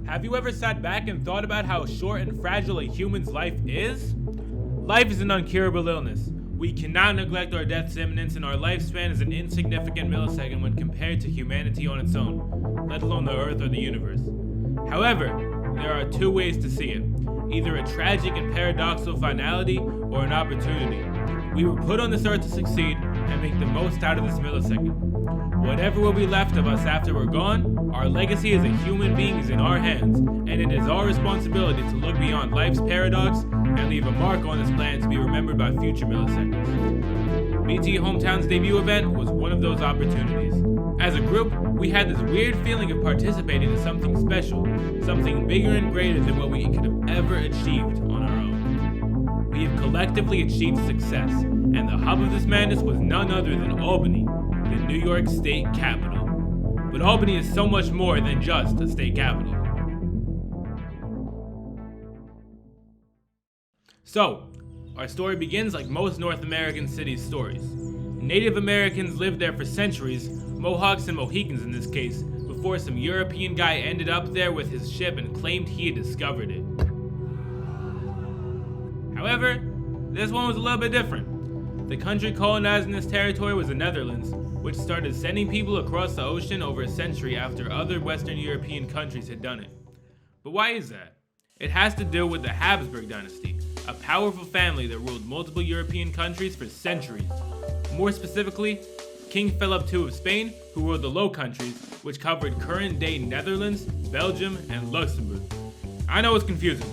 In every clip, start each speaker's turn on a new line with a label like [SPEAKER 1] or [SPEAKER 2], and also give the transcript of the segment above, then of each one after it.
[SPEAKER 1] Have you ever sat back and thought about how short and fragile a human's life is? Life is an uncurable illness. We cannot neglect our death's imminence, and our lifespan is an insignificant millisecond when compared to humanity on its own, let alone the Earth or the universe. However, there are two ways to see it, either a tragic and paradoxical finality or an opportunity. We were put on this earth to succeed and make the most out of this millisecond. Whatever will be left of us after we're gone, our legacy as a human being is in our hands, and it is our responsibility to look beyond life's paradox and leave a mark on this planet to be remembered by future milliseconds. BTE Hometown's debut event was one of those opportunities. As a group, we had this weird feeling of participating in something special, something bigger and greater than what we could have ever achieved on our own. We have collectively achieved success, and the hub of this madness was none other than Albany, the New York state capital. But Albany is so much more than just a state capital. So, our story begins like most North American cities' stories. Native Americans lived there for centuries, Mohawks and Mohicans in this case, before some European guy ended up there with his ship and claimed he had discovered it. However, this one was a little bit different. The country colonizing this territory was the Netherlands, which started sending people across the ocean over a century after other Western European countries had done it. But why is that? It has to do with the Habsburg dynasty, a powerful family that ruled multiple European countries for centuries. More specifically, King Philip II of Spain, who ruled the Low Countries, which covered current-day Netherlands, Belgium, and Luxembourg. I know it's confusing.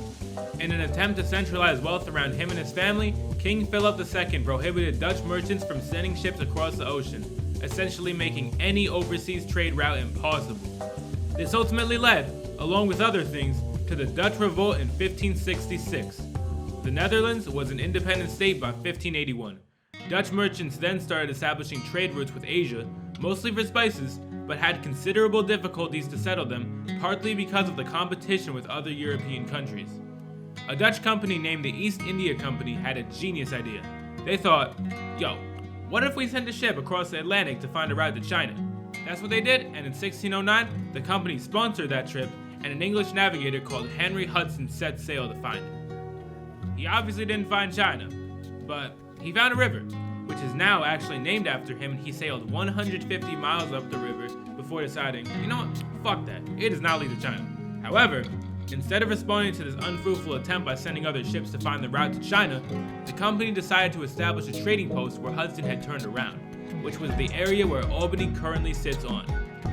[SPEAKER 1] In an attempt to centralize wealth around him and his family, King Philip II prohibited Dutch merchants from sending ships across the ocean, essentially making any overseas trade route impossible. This ultimately led, along with other things, to the Dutch Revolt in 1566. The Netherlands was an independent state by 1581. Dutch merchants then started establishing trade routes with Asia, mostly for spices, but had considerable difficulties to settle them, partly because of the competition with other European countries. A Dutch company named the East India Company had a genius idea. They thought, yo, what if we sent a ship across the Atlantic to find a route to China? That's what they did, and in 1609, the company sponsored that trip, and an English navigator called Henry Hudson set sail to find it. He obviously didn't find China, but he found a river, which is now actually named after him, and he sailed 150 miles up the river before deciding, you know what, fuck that, it does not lead to China. However, instead of responding to this unfruitful attempt by sending other ships to find the route to China, the company decided to establish a trading post where Hudson had turned around, which was the area where Albany currently sits on.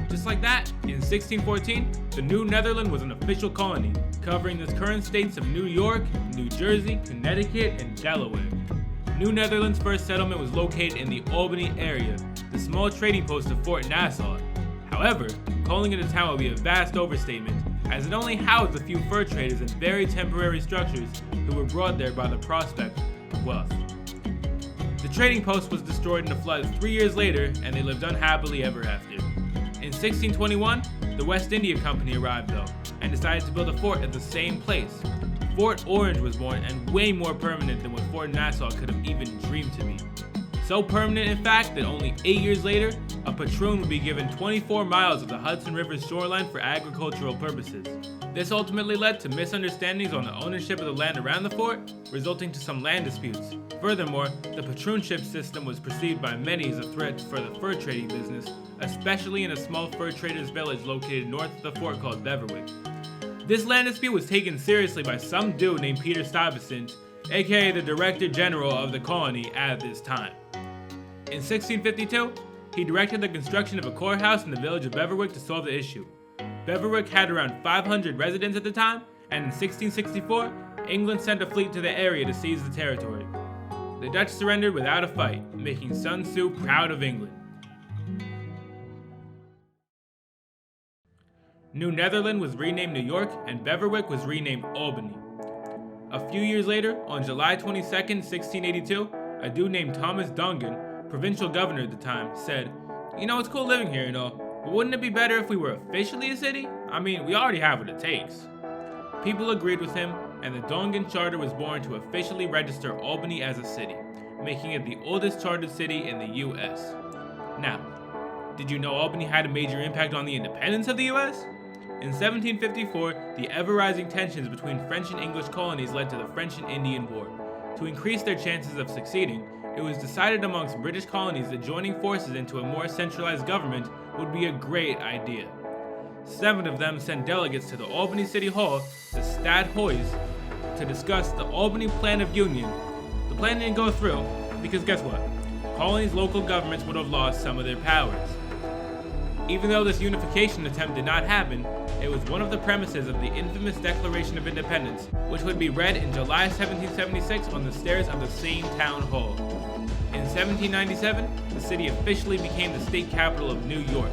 [SPEAKER 1] Just like that, in 1614, the New Netherland was an official colony, covering the current states of New York, New Jersey, Connecticut, and Delaware. New Netherland's first settlement was located in the Albany area, the small trading post of Fort Nassau. However, calling it a town would be a vast overstatement, as it only housed a few fur traders and very temporary structures who were brought there by the prospect of wealth. The trading post was destroyed in a flood 3 years later, and they lived unhappily ever after. In 1621, the West India Company arrived though, and decided to build a fort at the same place. Fort Orange was born, and way more permanent than what Fort Nassau could have even dreamed to be. So permanent in fact that only 8 years later, a patroon would be given 24 miles of the Hudson River's shoreline for agricultural purposes. This ultimately led to misunderstandings on the ownership of the land around the fort, resulting to some land disputes. Furthermore, the patroonship system was perceived by many as a threat for the fur trading business, especially in a small fur traders village located north of the fort called Beverwyck. This land dispute was taken seriously by some dude named Peter Stuyvesant, aka the Director General of the colony at this time. In 1652, he directed the construction of a courthouse in the village of Beverwyck to solve the issue. Beverwyck had around 500 residents at the time, and in 1664, England sent a fleet to the area to seize the territory. The Dutch surrendered without a fight, making Sun Tzu proud of England. New Netherland was renamed New York, and Beverwyck was renamed Albany. A few years later, on July 22nd, 1682, a dude named Thomas Dongan, provincial governor at the time, said, "You know, it's cool living here and all, but wouldn't it be better if we were officially a city? I mean, we already have what it takes." People agreed with him, and the Dongan Charter was born to officially register Albany as a city, making it the oldest chartered city in the US. Now, did you know Albany had a major impact on the independence of the US? In 1754, the ever-rising tensions between French and English colonies led to the French and Indian War. To increase their chances of succeeding, it was decided amongst British colonies that joining forces into a more centralized government would be a great idea. 7 of them sent delegates to the Albany City Hall, the Stad Hoys, to discuss the Albany Plan of Union. The plan didn't go through, because guess what? Colonies' local governments would have lost some of their powers. Even though this unification attempt did not happen, it was one of the premises of the infamous Declaration of Independence, which would be read in July 1776 on the stairs of the same town hall. In 1797, the city officially became the state capital of New York.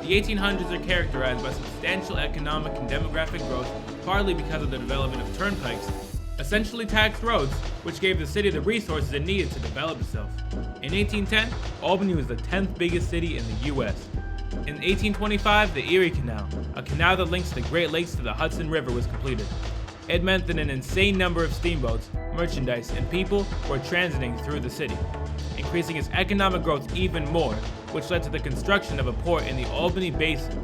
[SPEAKER 1] The 1800s are characterized by substantial economic and demographic growth, partly because of the development of turnpikes, essentially taxed roads, which gave the city the resources it needed to develop itself. In 1810, Albany was the 10th biggest city in the US. In 1825, the Erie Canal, a canal that links the Great Lakes to the Hudson River, was completed. It meant that an insane number of steamboats, merchandise, and people were transiting through the city, increasing its economic growth even more, which led to the construction of a port in the Albany Basin.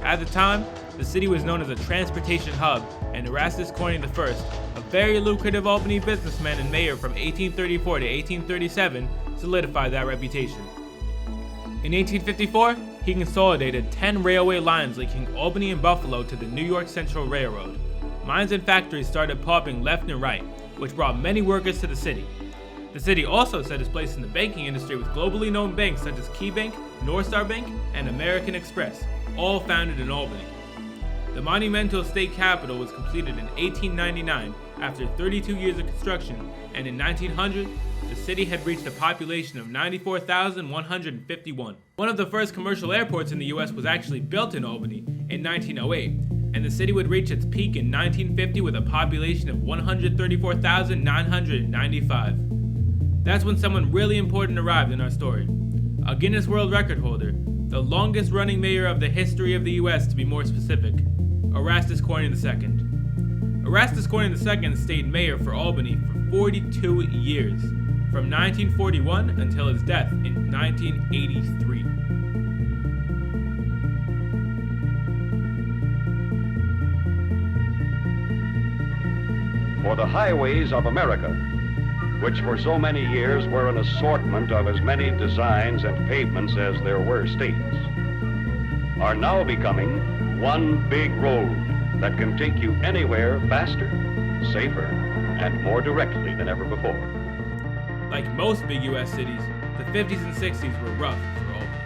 [SPEAKER 1] At the time, the city was known as a transportation hub, and Erastus Corning I, a very lucrative Albany businessman and mayor from 1834 to 1837, solidified that reputation. In 1854, he consolidated 10 railway lines linking Albany and Buffalo to the New York Central Railroad. Mines and factories started popping left and right, which brought many workers to the city. The city also set its place in the banking industry with globally known banks such as KeyBank, North Star Bank, and American Express, all founded in Albany. The monumental state capitol was completed in 1899 after 32 years of construction, and in 1900, the city had reached a population of 94,151. One of the first commercial airports in the US was actually built in Albany in 1908, and the city would reach its peak in 1950 with a population of 134,995. That's when someone really important arrived in our story. A Guinness World Record holder, the longest running mayor of the history of the US to be more specific, Erastus Corning II. Erastus Corning II stayed mayor for Albany for 42 years, from 1941 until his death in 1983.
[SPEAKER 2] For the highways of America, which for so many years were an assortment of as many designs and pavements as there were states, are now becoming one big road that can take you anywhere faster, safer, and more directly than ever before.
[SPEAKER 1] Like most big US cities, the 50s and 60s were rough for Albany.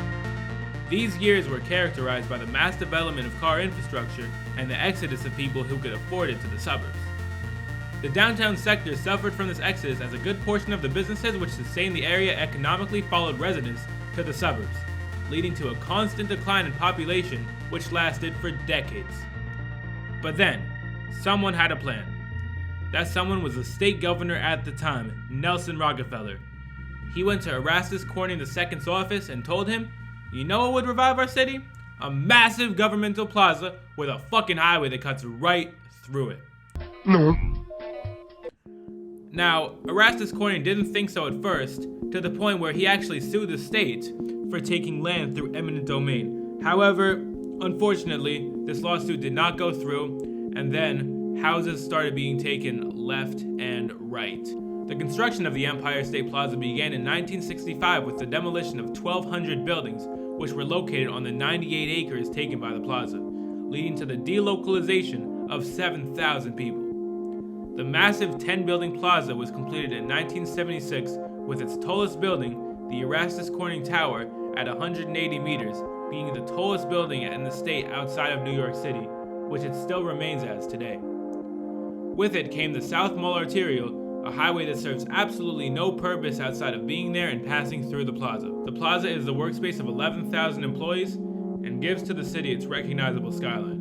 [SPEAKER 1] These years were characterized by the mass development of car infrastructure and the exodus of people who could afford it to the suburbs. The downtown sector suffered from this exodus as a good portion of the businesses which sustained the area economically followed residents to the suburbs, leading to a constant decline in population which lasted for decades. But then, someone had a plan. That someone was the state governor at the time, Nelson Rockefeller. He went to Erastus Corning II's office and told him, you know what would revive our city? A massive governmental plaza with a fucking highway that cuts right through it.
[SPEAKER 3] No.
[SPEAKER 1] Now, Erastus Corning didn't think so at first, to the point where he actually sued the state for taking land through eminent domain. However, unfortunately, this lawsuit did not go through, and then houses started being taken left and right. The construction of the Empire State Plaza began in 1965 with the demolition of 1,200 buildings, which were located on the 98 acres taken by the plaza, leading to the delocalization of 7,000 people. The massive 10-building plaza was completed in 1976 with its tallest building, the Erastus Corning Tower, at 180 meters, being the tallest building in the state outside of New York City, which it still remains as today. With it came the South Mall Arterial, a highway that serves absolutely no purpose outside of being there and passing through the plaza. The plaza is the workspace of 11,000 employees and gives to the city its recognizable skyline.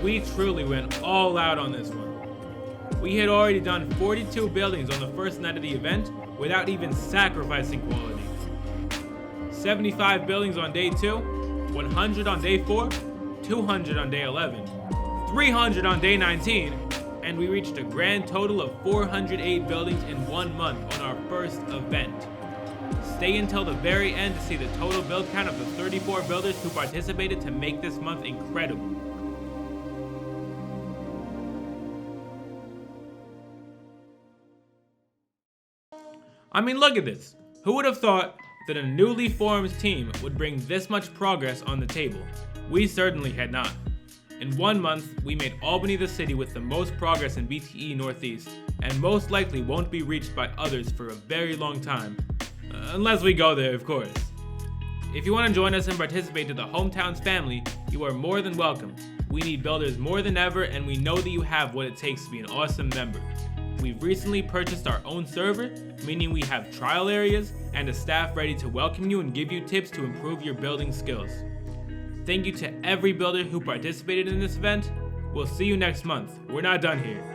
[SPEAKER 1] we truly went all out on this one. We had already done 42 buildings on the first night of the event without even sacrificing quality. 75 buildings on day 2, 100 on day 4, 200 on day 11, 300 on day 19, and we reached a grand total of 408 buildings in 1 month on our first event. Stay until the very end to see the total build count of the 34 builders who participated to make this month incredible. I mean, look at this. Who would have thought that a newly formed team would bring this much progress on the table? We certainly had not. In 1 month, we made Albany the city with the most progress in BTE Northeast, and most likely won't be reached by others for a very long time. Unless we go there, of course. If you want to join us and participate to the Hometowns family, you are more than welcome. We need builders more than ever, and we know that you have what it takes to be an awesome member. We've recently purchased our own server, meaning we have trial areas and a staff ready to welcome you and give you tips to improve your building skills. Thank you to every builder who participated in this event. We'll see you next month. We're not done here.